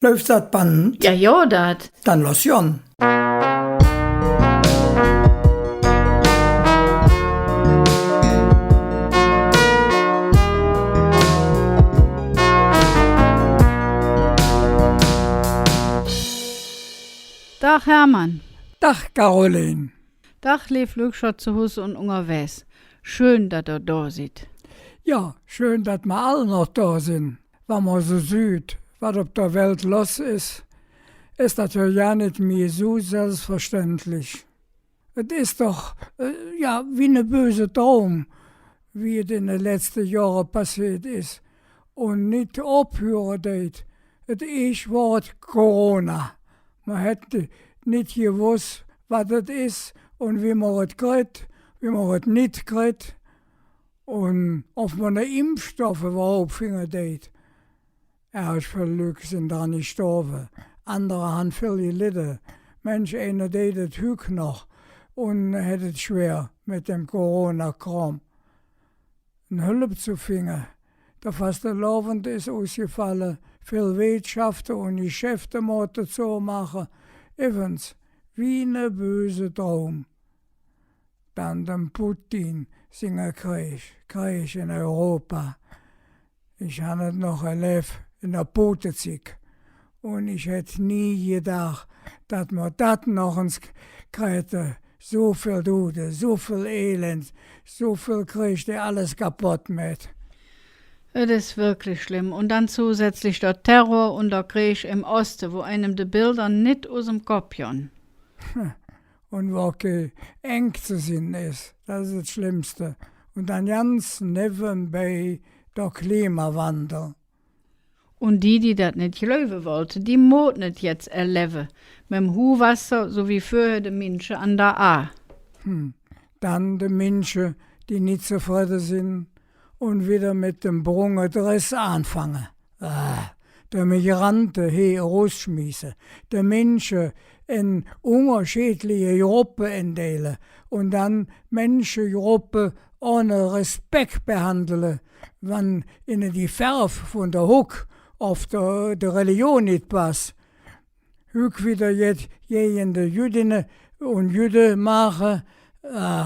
Läuft das Band? Ja, ja, dat. Dann los Jon. Dag Hermann. Dach Caroline. Dag lief Lückschott zu Hause und unterwegs. Schön, dass da seid. Ja, schön, dass wir alle noch da sind. Wenn man so sieht, was auf der Welt los ist natürlich ja nicht mehr so selbstverständlich. Es ist doch, wie ein böser Traum, wie es in den letzten Jahren passiert ist. Und nicht aufhören geht. Das erste Wort Corona. Man hätte nicht gewusst, was das ist und wie man es kriegt, wie man es nicht kriegt. Und ob man einen Impfstoff überhaupt finden geht. Erst für Glück sind da nicht gestorben. Andere haben viel gelitten. Mensch, einer deed es heute noch und hat es schwer mit dem Corona-Kram. Eine Hilfe zu finden. Der fast laufend ist ausgefallen. Viel Wirtschaften und Geschäfte mussten zu machen. Evans, wie ein böser Traum. Dann den Putin singen Krieg in Europa. Ich habe es noch erlebt in der Potenzig. Und ich hätte nie gedacht, dass man das noch ins kriegte. So viel Tode, so viel Elend, so viel Krieg, der alles kaputt macht. Es ist wirklich schlimm. Und dann zusätzlich der Terror und der Krieg im Osten, wo einem die Bilder nicht aus dem Kopf gehen. Und wo eng zu sehen ist, das ist das Schlimmste. Und dann ganz nebenbei der Klimawandel. Und die das nicht glauben wollten, die mochten nicht jetzt erleben. Mit dem Huhwasser sowie für die Menschen an der A. Dann die Menschen, die nicht zufrieden sind und wieder mit dem Brungedress anfangen. Die Migranten hier rausschmeißen. Die Menschen in unterschiedliche Gruppen indelen und dann Menschengruppen ohne Respekt behandeln, wenn ihnen die Farbe von der Huck auf der Religion nicht passt. Hück wieder jetzt jene Jüdinnen und Jüden machen.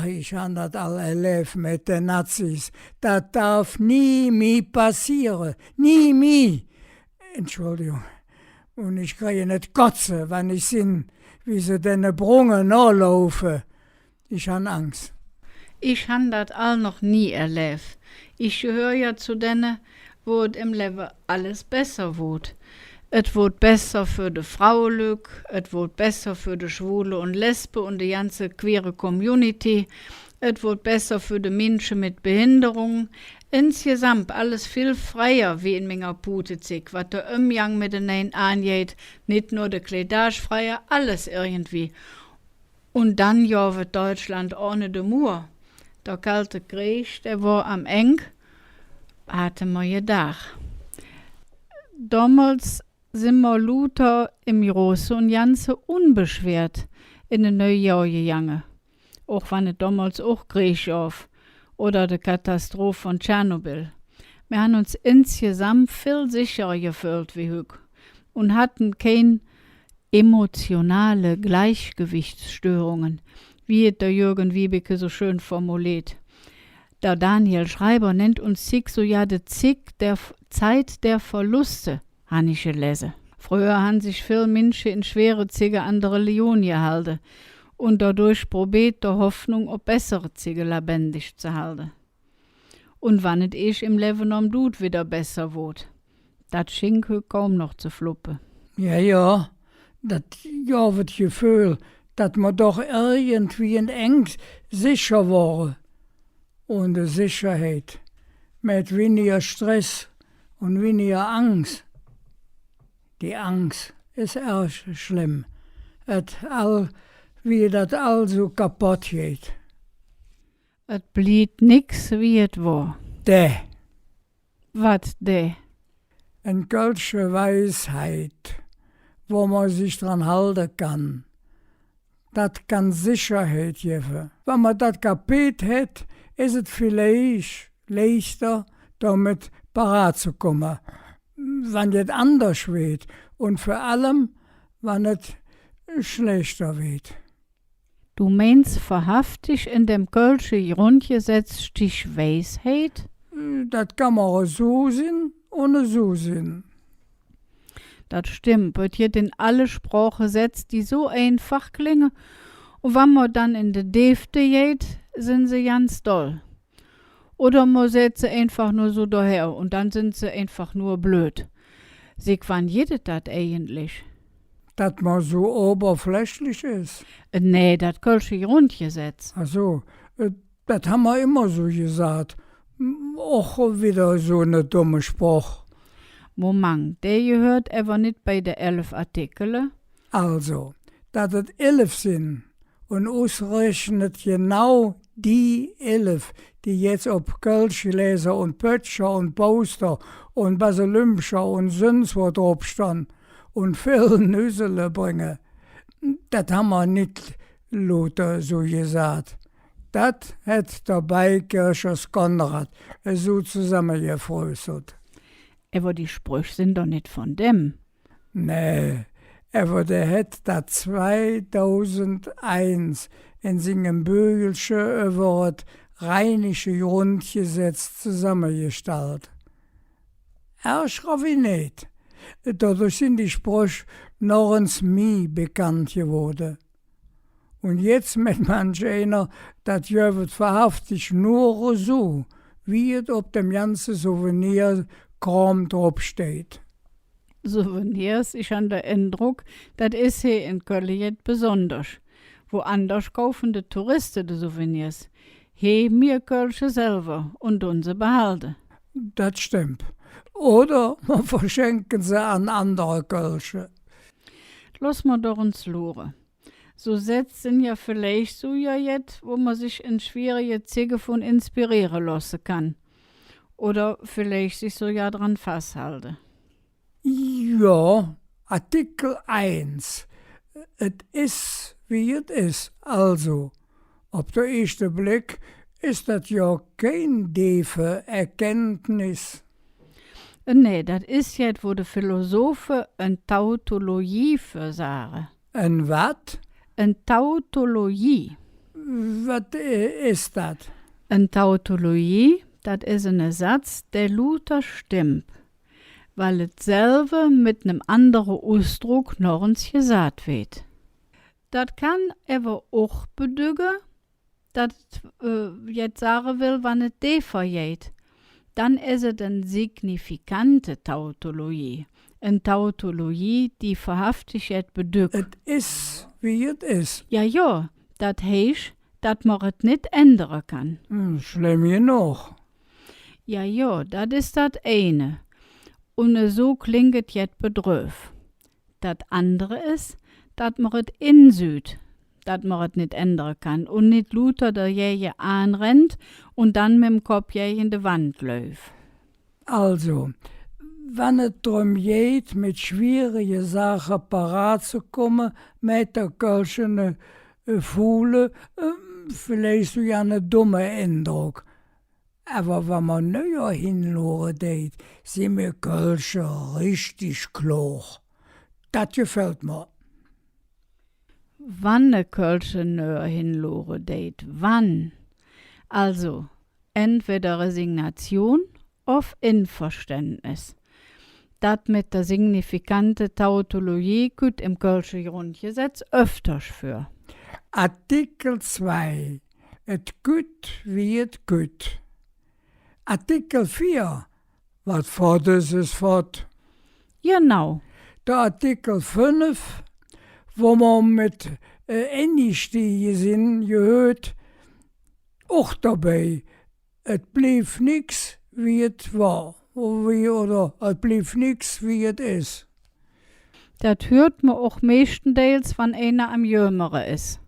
Ich habe das alle erlebt mit den Nazis. Das darf nie mehr passieren. Nie mehr. Entschuldigung. Und ich kriege nicht kotzen, wenn ich sehe, wie sie den Brungen nachlaufen. Ich habe Angst. Ich habe das all noch nie erlebt. Ich gehöre ja zu denen, wo es im Leben alles besser wird. Es wird besser für die Frauenlück, es wird besser für die Schwule und Lesbe und die ganze queere Community, es wird besser für die Menschen mit Behinderung. Insgesamt alles viel freier wie in meiner Putezig, was der Umgang mit den Neuen angeht, nicht nur der Kleidage freier, alles irgendwie. Und dann ja wird Deutschland ohne den Mauer. Der kalte Krieg, der war am eng, hatte man gedacht. Damals sind wir Luther im Großen und Ganzen unbeschwert in den Neujahr gegangen. Auch wenn es damals auch Krieg auf oder die Katastrophe von Tschernobyl. Wir haben uns insgesamt viel sicherer gefühlt wie heute und hatten keine emotionale Gleichgewichtsstörungen, wie es der Jürgen Wiebeke so schön formuliert. Der Daniel Schreiber nennt uns Zig so ja die Zig der Zeit der Verluste, habe ich gelesen. Früher haben sich viele Menschen in schwere Zige an der Religion gehalten und dadurch probiert der Hoffnung auf bessere Zige lebendig zu halten. Und wann es ich im Leben am Dut wieder besser wird, das schien kaum noch zu fluppen. Ja, das ja wird Gefühl, dass man doch irgendwie in Angst sicher war. Und die Sicherheit mit weniger Stress und weniger Angst. Die Angst ist erst schlimm. Wie das all so kaputt geht. Es blieb nix wie es war. Was de? Eine kölsche Weisheit, wo man sich dran halten kann. Das kann Sicherheit geben. Wenn man das kapiert hat, ist es vielleicht leichter, damit parat zu kommen. Wenn das anders wird und vor allem, wann es schlechter wird. Du meinst verhaftig in dem Kölsche Grundgesetz stich Weisheit? Das kann man auch so sehen und so sehen. Das stimmt, wird hier in alle Sprache setzt, die so einfach klingen. Und wenn man dann in de Defte geht, sind sie ganz doll. Oder man setzt sie einfach nur so daher und dann sind sie einfach nur blöd. Sie wann jedes das eigentlich? Dass man so oberflächlich ist. Nee, das Kölsche Grundgesetz. Also, das haben wir immer so gesagt. Auch wieder so eine dumme Spruch. Moment, der gehört aber nicht bei den 11 Artikeln. Also, dass es 11 sind und ausgerechnet genau die 11, die jetzt auf Kölschgläser und Pötscher und Poster und Basilümscher und sonst wo drauf standen und viel Nüssele bringen, das haben wir nicht lauter so gesagt. Das hat der Beikirchers Konrad so zusammengefröselt. Aber die Sprüche sind doch nicht von dem. Nee, aber der hat da 2001 in seinem Bügelchen über das rheinische Grundgesetz zusammengestellt. Erschroff ich nicht. Dadurch sind die Sprüche noch ins Mie bekannt geworden. Und jetzt mit manch einer, das wird verhaftig nur so, wie es auf dem ganzen Souvenirkram drauf steht. Souvenirs, ich habe den Eindruck, das ist hier in Köln jetzt besonders. Woanders kaufen die Touristen die Souvenirs. Hier mir Kölsche selber und unsere behalten. Das stimmt. Oder man verschenken sie an andere Kölsche. Lass mal doch uns luren. So setzen ja vielleicht so ja jetzt, wo man sich in schwierige Züge von inspirieren lassen kann. Oder vielleicht sich so ja dran festhalten. Ja, Artikel 1. Es ist, wie es ist. Also, auf den ersten Blick ist das ja kein tiefe Erkenntnis. Nee, das ist jetzt, wo die Philosophen eine Tautologie für sagen. Ein was? Eine Tautologie. Was ist das? Eine Tautologie, das ist ein Satz, der Luther stimmt, weil es selber mit einem anderen Ausdruck noch uns gesagt wird. Das kann aber auch bedeuten, dass jetzt sagen will, wann es defer geht. Dann ist es eine signifikante Tautologie. Eine Tautologie, die verhaftig jetzt bedeutet. Es ist, wie es ist. Ja, das heißt, dass man es nicht ändern kann. Schlimm genug. Ja, das ist das eine. Und so klingt es jetzt bedröf. Das andere ist, dass man es insüht, dass man es nicht ändern kann und nicht Luther derjenige anrennt und dann mit dem Kopf in die Wand läuft. Also, wenn es darum geht, mit schwierigen Sachen parat zu kommen, mit der Kölschen Fuhle, vielleicht so ja einen dummen Eindruck. Aber wenn man näher hinlore geht, sind wir Kölsche richtig klar. Das gefällt mir. Wann eine Kölsche näher hinlore geht, wann? Also, entweder Resignation auf Inverständnis. Das mit der signifikante Tautologie kommt im Kölsche Grundgesetz öfters für. Artikel 2. Et gut wie et gut. Artikel 4. Was fort ist fort. Genau. Der Artikel 5, wo man mit Einstiege sind, gehört, auch dabei. Es blieb nix, wie es war. Oder es blieb nix, wie es ist. Das hört man auch mestenteils, wenn einer am Jömere ist.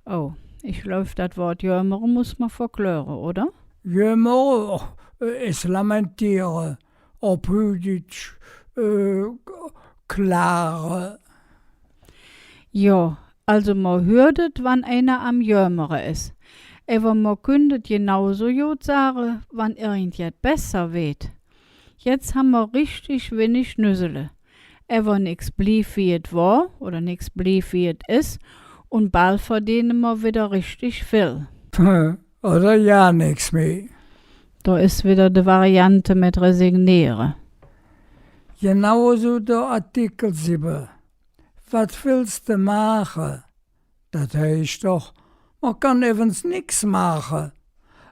Oh, ich glaube, das Wort Jömere muss man verklären, oder? Jömere ist lamentieren, auf Hüdisch, klare. Ja, also man hört es, wenn einer am Jömere ist. Aber man könnte genauso gut sagen, wenn irgendetwas besser wird. Jetzt haben wir richtig wenig Nüssele. ever nix blieb, wie es war, oder nix blieb, wie es ist, und bald verdienen wir wieder richtig viel. Oder ja nichts mehr. Da ist wieder die Variante mit resignieren. Genauso der Artikel 7. Was willst du machen? Das heißt doch, man kann evens nichts machen.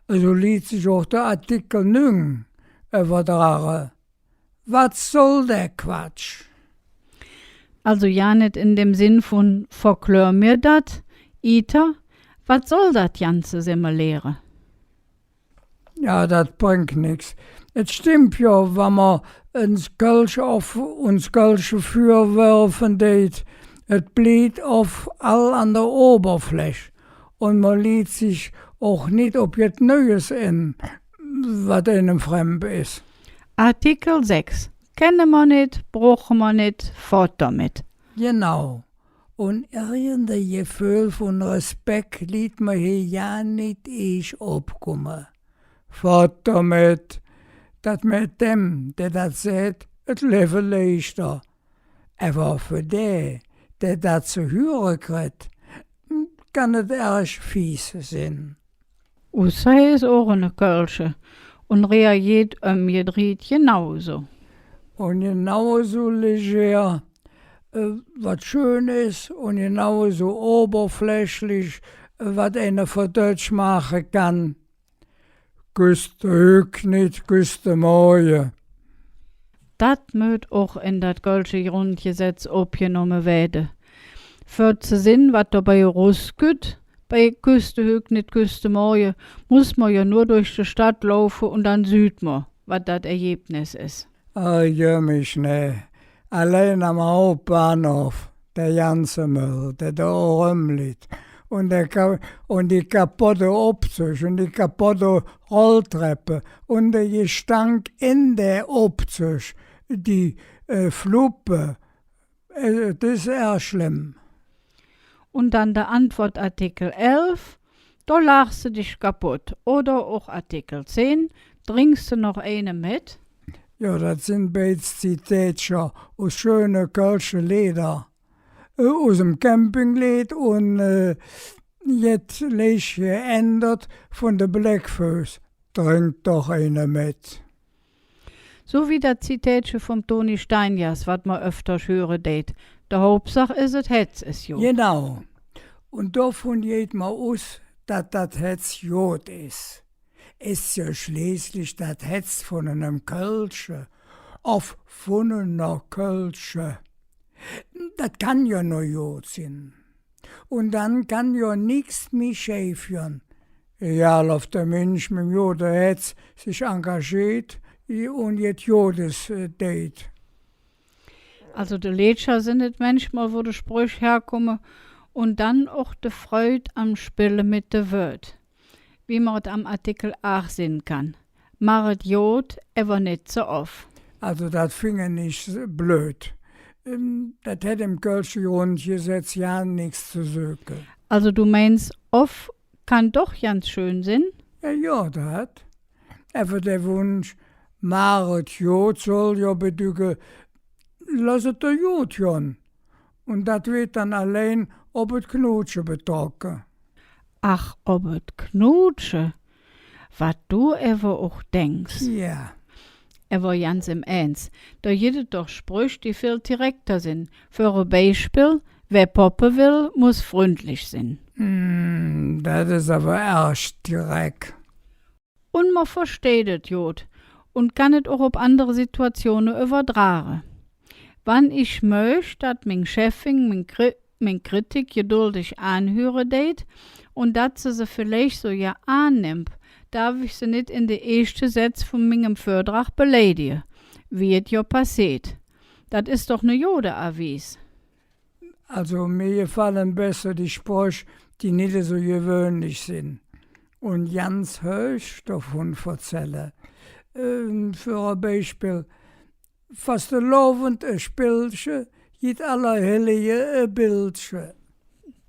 Also liest sich auch der Artikel 9 übertragen. Was soll der Quatsch? Also ja nicht in dem Sinn von verklör mir dat, Ita, was soll dat Ganze simulieren? Ja, das bringt nichts. Es stimmt ja, wenn man uns Kölsch auf uns Kölsche Fürwerfen tät, es blieb auf all an der Oberfläche. Und man liest sich auch nicht, ob jetzt Neues in, was einem fremd ist. Artikel 6. Kennen wir nicht, brauchen wir nicht, fort damit. Genau. Und irgendein Gefühl von Respekt liet man hier ja nicht ich abkommen. Fort damit, dass mit dem, der das sagt, es Leben leichter. Aber für den, der das zu hören kriegt, kann es erst fies sein. Außer ist auch eine Kölsche und reagiert gedreht genauso. Und genauso leger, was schön ist und genauso oberflächlich, was einer für Deutsch machen kann. Küste Höck nicht, küste Morgen. Das möcht auch in das Kölsche Grundgesetz aufgenommen werden. Für zu sehen, was dabei rausgeht, bei Küste Höck nicht, Küste Morgen, muss man ja nur durch die Stadt laufen und dann sieht man, was das Ergebnis ist. Ah, ja, mich ne. Allein am Hauptbahnhof, der ganze Müll, der da rumliegt. Und die kaputte Aufzug und die kaputte Rolltreppe und der Gestank in der Aufzug, die Fluppe, das ist eher schlimm. Und dann der Antwortartikel 11, da lachst du dich kaputt. Oder auch Artikel 10, trinkst du noch eine mit? Ja, das sind beides Zitätchen aus schönen kölschen Leder. Aus dem Campinglied und jetzt leicht geändert von der Blackfoes. Trinkt doch eine mit. So wie das Zitätchen vom Toni Steinjas, was man öfter hören dät. Der Hauptsache ist, es Hetz ist Jod. Genau. Und davon geht man aus, dass das Hetz Jod ist. Ist ja schließlich das Hetz von einem Kölsche auf von einer Kölsche. Das kann ja nur Jod sein. Und dann kann ja nichts mehr schäfern. Egal, ob der Mensch mit dem Jodenhetz sich engagiert und jetzt Jodes date. Also die Lädscher sind es manchmal, wo die Sprüche herkommen und dann auch die Freude am Spielen mit der Wort. Wie man es am Artikel 8 sehen kann. Machet Jod, aber nicht so oft. Also das finde ich blöd. Das hätte im Kölschen Grundgesetz ja nichts zu suchen. Also du meinst, oft kann doch ganz schön sein? Ja, das. Aber der Wunsch, Maret Jod soll ja bedeuten, lasset der Jod jon. Und das wird dann allein ob es Knutschen betroffen. Ach, ob es Knutsche. Was du ever auch denkst. Ja. Er war ganz im Ernst. Da jede doch Sprüche, die viel direkter sind. Für ein Beispiel, wer Poppe will, muss freundlich sein. Das ist aber erst direkt. Und man versteht es, Jod. Und kann es auch auf andere Situationen übertragen. Wann ich möchte, dass mein Chefin mein Kritik geduldig anhören tät und dass sie vielleicht so ja annimmt, darf ich sie nicht in den ersten Satz von meinem Vortrag beleidigen, wie es ja passiert. Das ist doch ne Jode-Avis. Also mir gefallen besser die Sprüche, die nicht so gewöhnlich sind. Und ganz höchst davon erzählen. Für ein Beispiel, fast lovend ein Spielchen, geht aller Heilige ein Bildchen.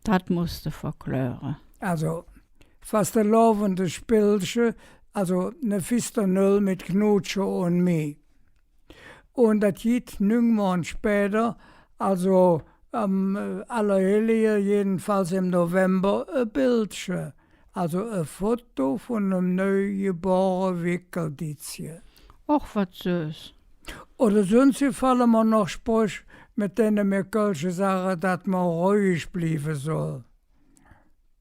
Das musst du verklären. Also, fast lovende Spielchen, also eine Fister Null mit Knutsche und mir. Und das geht 9 Monate später, also am Allerheiligen, jedenfalls im November, ein Bildchen. Also ein Foto von einem neugeborenen Wickeldietje. Och, wat süß. Oder sonst fallen mir noch Sprüche, mit denen wir Kölsche sagen, dass man ruhig bleiben soll.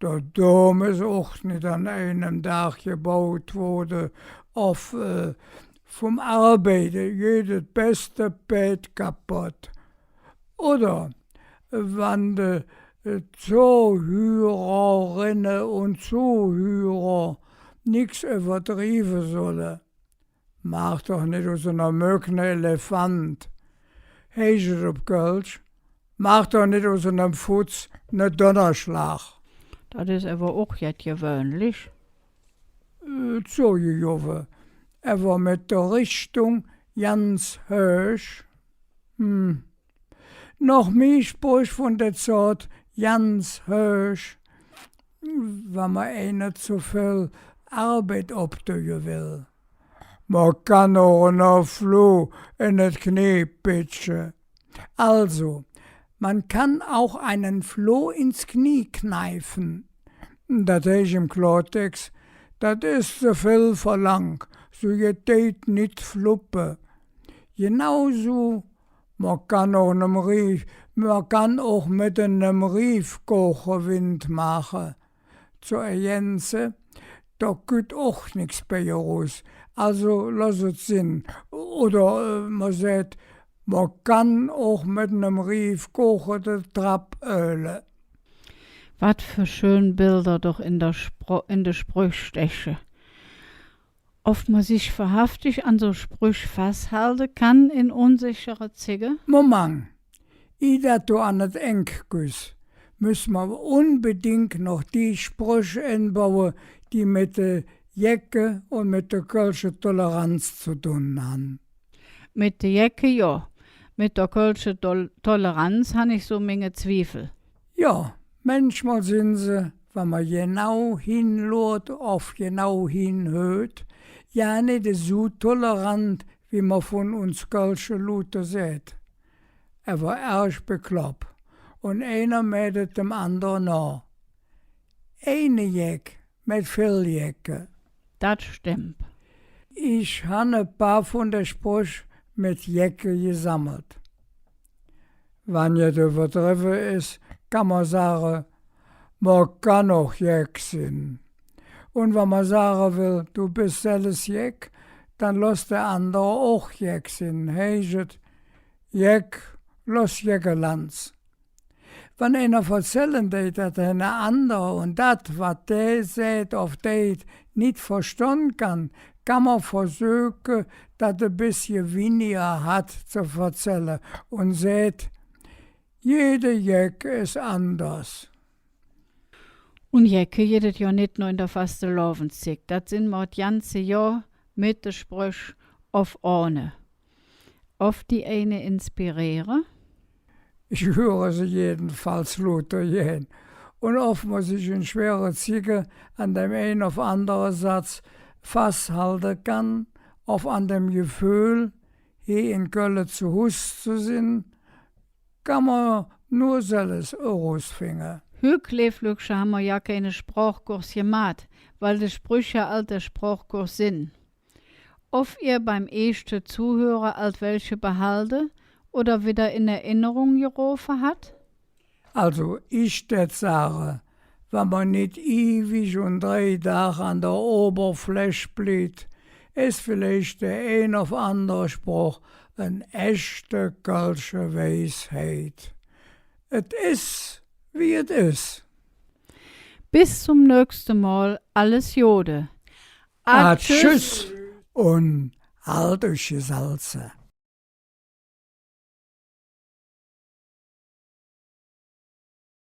Der Dom ist auch nicht an einem Tag gebaut worden, auf vom Arbeiten, jedes beste Bett kaputt. Oder wenn die Zuhörerinnen und Zuhörer nichts übertrieben sollen. Mach doch nicht aus einer Möckne Elefant. Heißt es auf Kölsch? Mach doch nicht aus einem Futz ne Donnerschlag. Das ist aber auch jetzt gewöhnlich. So, Jove. Aber mit der Richtung ganz hoch. Noch mehr Sprüche von der Zeit ganz hoch, wenn man einer zu viel Arbeit abtun will. Man kann auch noch Floh in das Knie pitchen. Also, man kann auch einen Floh ins Knie kneifen. Das ist im Klartext, das ist zu viel verlangt, so geht nicht fluppe. Genauso, man kann auch mit einem Riefkocher Wind machen. Zu ergänzen, da geht auch nichts bei raus. Also lass es Sinn. Oder man sagt, man kann auch mit einem Riefkocher den Trab ölen. Was für schöne Bilder doch in der Sprüche stechen. Oft man sich wahrhaftig an so Sprüche festhalten kann in unsichere Züge. Moment, da du an das Engküss, müssen wir unbedingt noch die Sprüche einbauen, die mit der Jacke und mit der kölschen Toleranz zu tun haben. Mit der Jacke ja. Mit der kölschen Toleranz habe ich so Menge Zweifel. Ja, manchmal sind sie, wenn man genau hinlässt, auf genau hinhört, ja nicht so tolerant, wie man von uns kölschen Leuten sieht. Er war erst bekloppt und einer mädet dem anderen nach. Eine Jacke mit viel Jacke. Das stimmt. Ich habe ein paar von den Sprüchen mit Jacke gesammelt. Wenn jetzt übertrieben ist, kann man sagen, man kann auch Jack sein. Und wenn man sagen will, du bist selbst Jack, dann lässt der andere auch Jack sein. Heißt, Jack, lass Jackelands. Wenn einer erzählen geht, dass ein anderer und das, was der sagt, auf der nicht verstehen kann man versuchen, dass er ein bisschen weniger hat zu erzählen und sagt, jede Jacke ist anders. Und Jacke jedet ja nicht nur in der fasten Lovenzeit. Das sind wir das ganze Jahr mit den Sprüchen auf ohne. Oft die eine inspirieren. Ich höre sie jedenfalls lauter jeden. Und oft muss ich in schwere Züge an dem einen auf anderen Satz festhalten kann, auf an dem Gefühl, hier in Köln zu Hus zu sein, kann man nur selbst herausfinden. Höchstlich haben wir ja keine Sprachkurs gemacht, weil die Sprüche alter Sprachkurs sind. Ob ihr beim ersten Zuhörer alt welche behalten oder wieder in Erinnerung gerufen hat? Also ich tät sagen, wenn man nicht ewig und 3 Tage an der Oberfläche bleibt, ist vielleicht der ein oder andere Spruch eine echte kölsche Weisheit. Es ist, wie es ist. Bis zum nächsten Mal, alles Jode. Tschüss und halt euch die Salze.